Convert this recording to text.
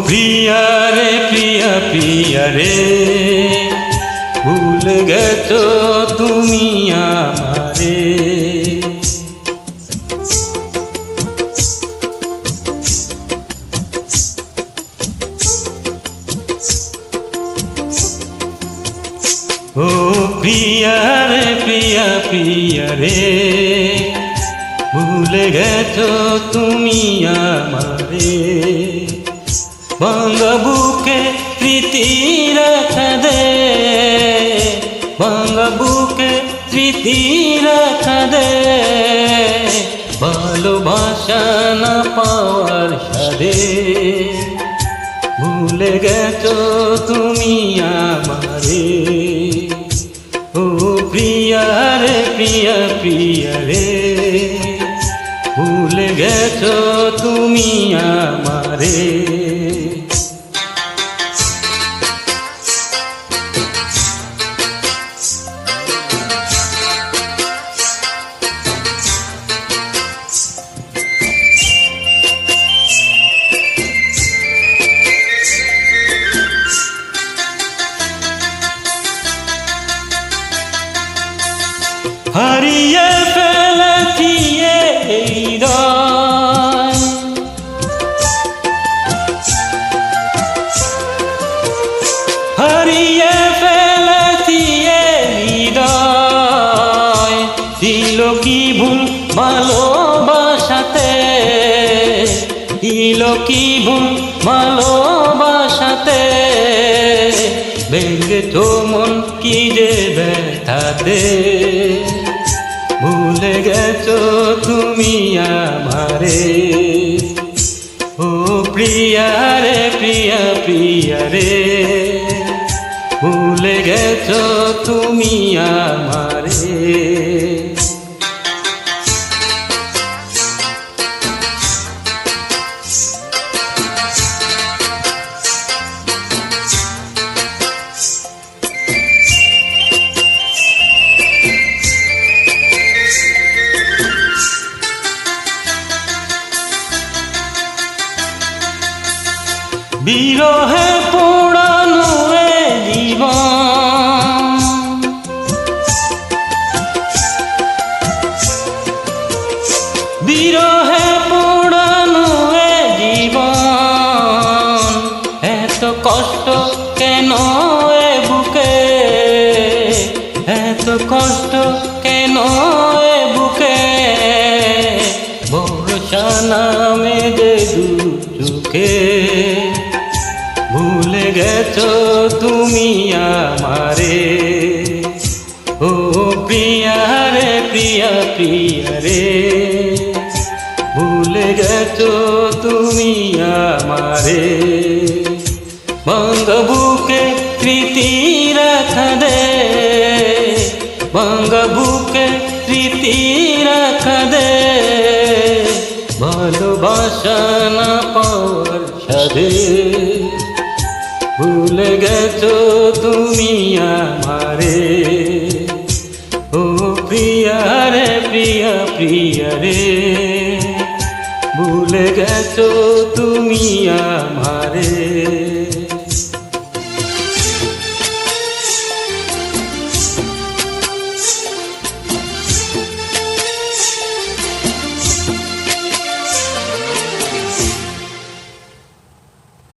প্রিয়া রে প্রিয়া প্রিয়া রে, ভুল গেছো তুমি আমারে। ও প্রিয়া রে প্রিয়া প্রিয়া রে, ভুলে গেছো তুমি আমারে। ভাঙা বুকে স্মৃতি রাখা দে, ভাঙা বুকে স্মৃতি রাখা দে, ভালোবাসা না পাওয়ার সাথে। ভুলে গেছো তুমি আমারে। ও প্রিয়া রে প্রিয়া প্রিয়া রে, ভুলে গেছো তুমি আমারে। হারিয়ে ফেলেছি এই হৃদয়, হারিয়ে ফেলেছি এই হৃদয়। ছিল কি ভুল ভালোবাসাতে, ছিল কি ভুল ভালোবাসাতে, ভেঙেছো মন কি যে ব্যথাতে। ভুলে গেছো তুমি আমারে। ও প্রিয়া রে প্রিয়া প্রিয়া রে, ভুলে গেছো তুমি আমারে। বিরহে পোড়ানো এ জীবন, বিরহে পোড়ানো এ জীবন। এত কষ্ট কেন এ বুকে, এত কষ্ট কেন এ বুকে, ভরসা নামে যে দুচোখে। ভুলে গেছো তুমি আমারে। ও প্রিয়া রে প্রিয়া প্রিয়া রে, ভুলে গেছো তুমি আমারে। ভাঙা বুকে স্মৃতি রাখা দে, ভাঙা বুকে স্মৃতি রাখা দে, ভালোবাসা না পাওয়ার সাথে। ভুলে গেছো তুমি আমারে। ও প্রিয়া রে প্রিয়া প্রিয়া রে, ভুলে গেছো তুমি আমারে।